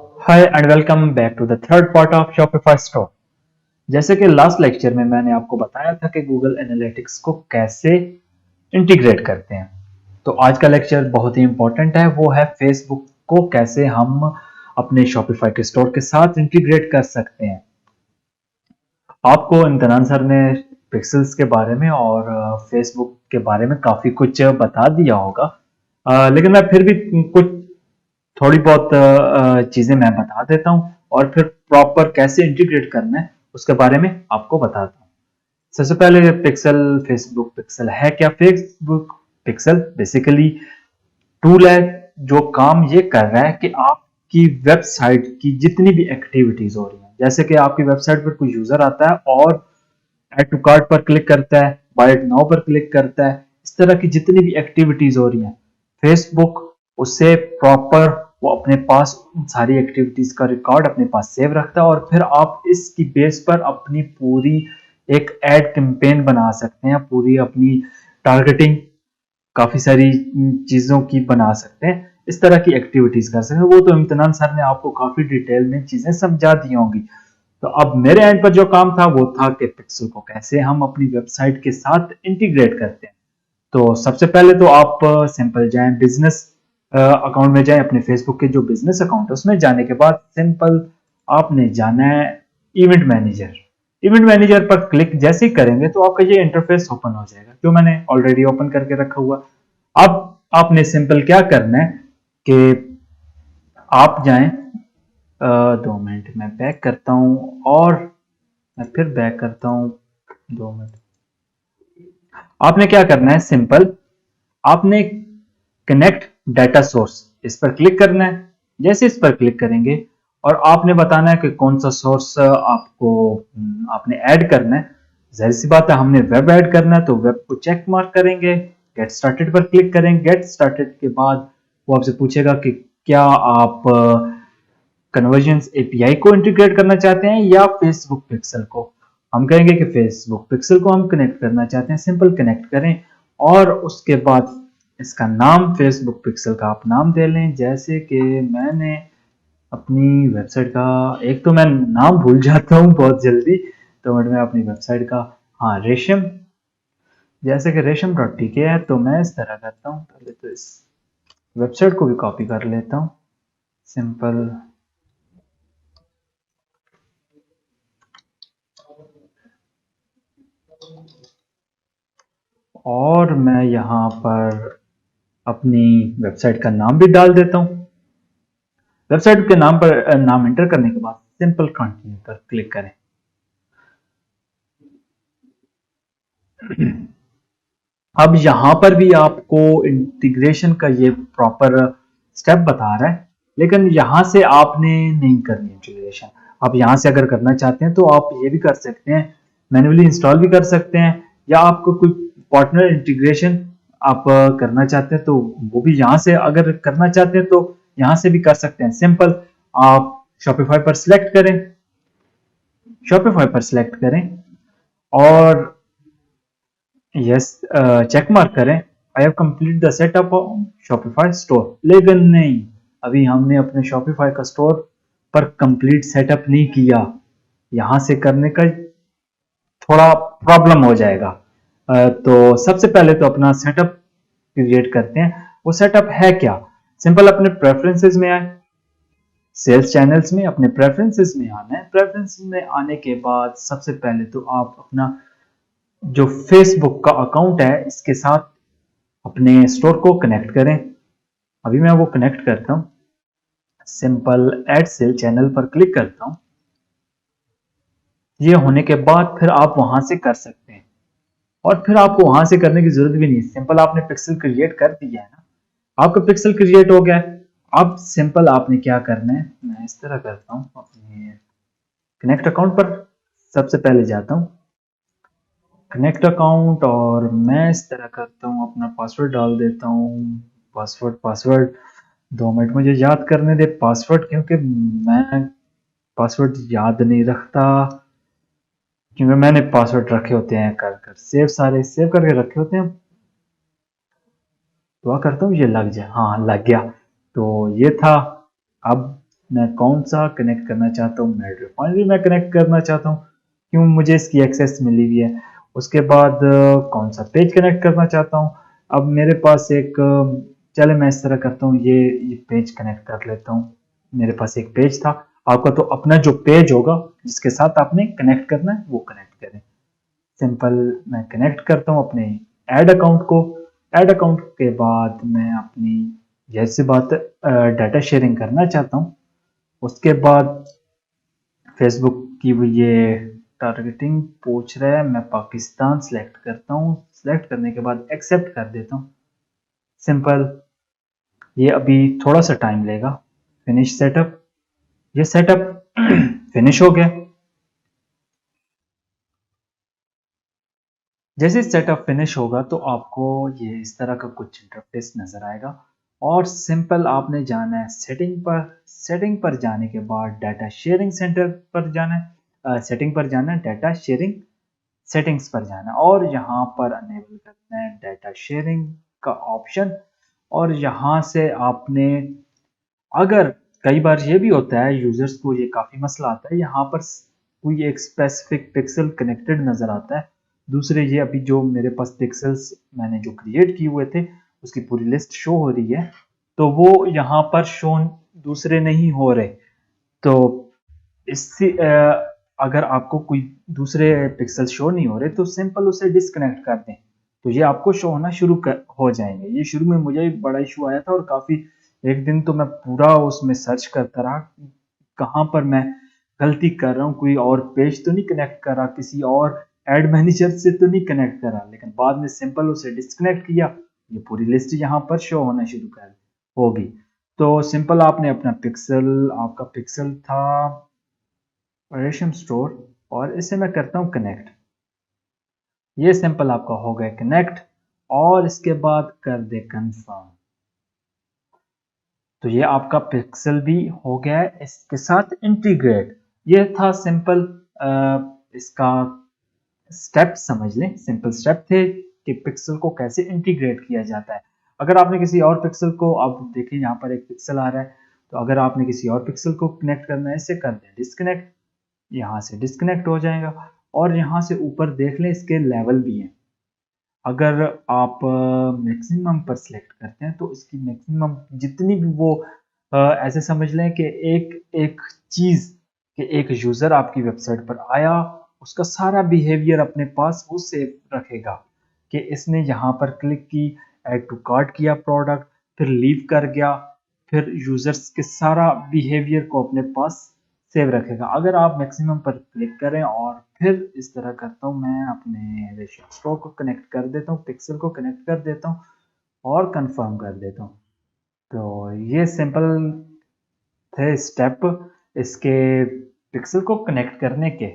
Hi and welcome back to the third part of Shopify store. जैसे कि last lecture में मैंने आपको बताया था कि गूगल एनालिटिक्स को कैसे इंटीग्रेट करते हैं, तो आज का लेक्चर बहुत ही इंपॉर्टेंट है। वो है फेसबुक को कैसे हम अपने शॉपिफाई के स्टोर के साथ इंटीग्रेट कर सकते हैं। आपको इम्तिहान सर ने पिक्सल्स के बारे में और फेसबुक के बारे में काफ़ी कुछ बता दिया होगा, लेकिन मैं फिर भी कुछ थोड़ी बहुत चीज़ें मैं बता देता हूँ और फिर प्रॉपर कैसे इंटीग्रेट करना है उसके बारे में आपको बताता हूँ। सबसे पहले पिक्सल, फेसबुक पिक्सल है क्या? फेसबुक पिक्सल बेसिकली टूल है जो काम ये कर रहा है कि आपकी वेबसाइट की जितनी भी एक्टिविटीज हो रही हैं, जैसे कि आपकी वेबसाइट पर कोई यूजर आता है और ऐड टू कार्ट पर क्लिक करता है, बाय इट नाउ पर क्लिक करता है, इस तरह की जितनी भी एक्टिविटीज हो रही हैं, फेसबुक उससे प्रॉपर वो अपने पास उन सारी एक्टिविटीज का रिकॉर्ड अपने पास सेव रखता है और फिर आप इसकी बेस पर अपनी पूरी एक एड कैंपेन बना सकते हैं, पूरी अपनी टारगेटिंग काफी सारी चीजों की बना सकते हैं, इस तरह की एक्टिविटीज कर सकते हैं। वो तो इम्तिहान सर ने आपको काफी डिटेल में चीजें समझा दी होंगी। तो अब मेरे एंड पर जो काम था वो था कि पिक्सल को कैसे हम अपनी वेबसाइट के साथ इंटीग्रेट करते हैं। तो सबसे पहले तो आप सिंपल जाएं, बिजनेस अकाउंट में जाएं, अपने फेसबुक के जो बिजनेस अकाउंट है उसमें जाने के बाद सिंपल आपने जाना है इवेंट मैनेजर। इवेंट मैनेजर पर क्लिक जैसे ही करेंगे तो आपका ये इंटरफेस ओपन हो जाएगा, जो मैंने ऑलरेडी ओपन करके रखा हुआ। अब आपने सिंपल क्या करना है कि आप जाएं, 2 मिनट मैं बैक करता हूं और मैं फिर बैक करता हूं, 2 मिनट। आपने क्या करना है, सिंपल आपने कनेक्ट डाटा सोर्स इस पर क्लिक करना है। जैसे इस पर क्लिक करेंगे और आपने बताना है कि कौन सा सोर्स आपको आपने ऐड करना है। जाहिर सी बात है, हमने वेब ऐड करना है तो वेब को चेक मार्क करेंगे, गेट स्टार्टेड पर क्लिक करेंगे। गेट स्टार्टेड के बाद वो आपसे पूछेगा कि क्या आप कन्वर्जेंस एपीआई को इंटीग्रेट करना चाहते हैं या फेसबुक पिक्सल को। हम कहेंगे कि फेसबुक पिक्सल को हम कनेक्ट करना चाहते हैं, सिंपल कनेक्ट करें और उसके बाद इसका नाम फेसबुक पिक्सल का आप नाम दे लें। जैसे कि मैंने अपनी वेबसाइट का, एक तो मैं नाम भूल जाता हूँ बहुत जल्दी, तो मैं अपनी वेबसाइट का, हाँ, रेशम, जैसे कि रेशम डॉट टी के है, तो मैं इस तरह करता हूँ। पहले तो इस वेबसाइट को भी कॉपी कर लेता हूँ, सिंपल। और मैं यहाँ पर अपनी वेबसाइट का नाम भी डाल देता हूँ। वेबसाइट के नाम पर नाम एंटर करने के बाद सिंपल कंटिन्यू पर क्लिक करें। अब यहां पर भी आपको इंटीग्रेशन का ये प्रॉपर स्टेप बता रहा है, लेकिन यहां से आपने नहीं करनी इंटीग्रेशन। आप यहां से अगर करना चाहते हैं तो आप ये भी कर सकते हैं, मैन्युअली इंस्टॉल भी कर सकते हैं, या आपको कोई पार्टनर इंटीग्रेशन आप करना चाहते हैं तो वो भी यहां से अगर करना चाहते हैं तो यहां से भी कर सकते हैं। सिंपल आप शॉपिफाई पर सिलेक्ट करें, शॉपिफाई पर सिलेक्ट करें और यस चेक मार्क करें, I have complete the setup on Shopify store. लेकिन नहीं, अभी हमने अपने शॉपिफाई का स्टोर पर कंप्लीट सेटअप नहीं किया। यहां से करने का थोड़ा प्रॉब्लम हो जाएगा। तो सबसे पहले तो अपना सेटअप क्रिएट करते हैं। वो सेटअप है क्या? सिंपल अपने प्रेफरेंसेस में आए, सेल्स चैनल्स में अपने प्रेफरेंसेस में आना है। प्रेफरेंसेस में आने के बाद सबसे पहले तो आप अपना जो फेसबुक का अकाउंट है इसके साथ अपने स्टोर को कनेक्ट करें। अभी मैं वो कनेक्ट करता हूं, सिंपल ऐड सेल चैनल पर क्लिक करता हूं। ये होने के बाद फिर आप वहां से कर सकते हैं, और फिर आपको वहां से करने की जरूरत भी नहीं है। सिंपल आपने पिक्सल क्रिएट कर दिया है ना, आपका पिक्सल क्रिएट हो गया है। अब सिंपल आपने क्या करना है, मैं इस तरह करता हूं, अपने कनेक्ट अकाउंट पर सबसे पहले जाता हूं, कनेक्ट अकाउंट, और मैं इस तरह करता हूं, अपना पासवर्ड डाल देता हूं। पासवर्ड 2 मिनट मुझे याद करने दे पासवर्ड, क्योंकि मैं पासवर्ड याद नहीं रखता, क्योंकि मैंने पासवर्ड रखे होते हैं कर कर सेव, सारे सेव करके रखे होते हैं। दुआ करता हूँ ये लग जाए, हाँ लग गया। तो ये था। अब मैं कौन सा कनेक्ट करना चाहता हूँ, मैं रिफाइनरी में कनेक्ट करना चाहता हूँ, क्यों मुझे इसकी एक्सेस मिली हुई है। उसके बाद कौन सा पेज कनेक्ट करना चाहता हूँ। अब मेरे पास एक चले मैं इस तरह करता हूँ, ये पेज कनेक्ट कर लेता हूँ। मेरे पास एक पेज था, आपका तो अपना जो पेज होगा जिसके साथ आपने कनेक्ट करना है वो कनेक्ट करें। सिंपल मैं कनेक्ट करता हूँ अपने ऐड अकाउंट को। ऐड अकाउंट के बाद मैं अपनी जैसी बात डाटा शेयरिंग करना चाहता हूँ, उसके बाद फेसबुक की वो ये टारगेटिंग पूछ रहा है, मैं पाकिस्तान सेलेक्ट करता हूँ। सेलेक्ट करने के बाद एक्सेप्ट कर देता हूँ। सिंपल, ये अभी थोड़ा सा टाइम लेगा। फिनिश सेटअप, ये सेटअप फिनिश हो गया। जैसे सेटअप फिनिश होगा तो आपको ये इस तरह का कुछ इंटरफेस नजर आएगा और सिंपल आपने जाना है सेटिंग पर। सेटिंग पर जाने के बाद डाटा शेयरिंग सेंटर पर जाना है, सेटिंग पर जाना है, डाटा शेयरिंग सेटिंग्स पर जाना है और यहाँ पर अनेबल करना है डाटा शेयरिंग का ऑप्शन। और यहाँ से आपने, अगर कई बार ये भी होता है यूजर्स को ये काफी मसला आता है, यहाँ पर कोई एक स्पेसिफिक पिक्सल कनेक्टेड नजर आता है, दूसरे ये अभी जो मेरे पास पिक्सल्स मैंने जो क्रिएट किए हुए थे उसकी पूरी लिस्ट शो हो रही है, तो वो यहाँ पर शो दूसरे नहीं हो रहे। तो इससे अगर आपको कोई दूसरे पिक्सल शो नहीं हो रहे तो सिंपल उसे डिस्कनेक्ट कर दें, तो ये आपको शो होना हो जाएंगे। ये शुरू में मुझे भी बड़ा इशू आया था और काफी, एक दिन तो मैं पूरा उसमें सर्च करता रहा कहाँ पर मैं गलती कर रहा हूँ, कोई और पेज तो नहीं कनेक्ट कर रहा, किसी और एड मैनेजर से तो नहीं कनेक्ट कर रहा। लेकिन बाद में सिंपल उसे डिस्कनेक्ट किया, ये पूरी लिस्ट यहाँ पर शो होना शुरू कर होगी। तो सिंपल आपने अपना पिक्सल, आपका पिक्सल था रेशम स्टोर, और इसे मैं करता हूँ कनेक्ट। ये सिंपल आपका हो गया कनेक्ट और इसके बाद कर दे कंफर्म। तो ये आपका पिक्सल भी हो गया है इसके साथ इंटीग्रेट। ये था सिंपल इसका स्टेप, समझ लें सिंपल स्टेप थे कि पिक्सल को कैसे इंटीग्रेट किया जाता है। अगर आपने किसी और पिक्सल को, आप देखिए यहाँ पर एक पिक्सल आ रहा है, तो अगर आपने किसी और पिक्सल को कनेक्ट करना है इसे कर दें डिस्कनेक्ट, यहाँ से डिस्कनेक्ट हो जाएगा। और यहाँ से ऊपर देख लें इसके लेवल भी हैं। अगर आप मैक्सिमम पर सिलेक्ट करते हैं तो इसकी मैक्सिमम जितनी भी वो ऐसे समझ लें कि एक एक चीज कि एक यूजर आपकी वेबसाइट पर आया, उसका सारा बिहेवियर अपने पास वो सेव रखेगा कि इसने यहाँ पर क्लिक की, ऐड टू कार्ट किया प्रोडक्ट, फिर लीव कर गया, फिर यूजर्स के सारा बिहेवियर को अपने पास सेव रखेगा। अगर आप मैक्सिमम पर क्लिक करें और फिर इस तरह करता हूँ, मैं अपने रेशियो स्टोर को कनेक्ट कर देता हूँ, पिक्सल को कनेक्ट कर देता हूँ और कंफर्म कर देता हूँ। तो ये सिंपल थे स्टेप इसके पिक्सल को कनेक्ट करने के।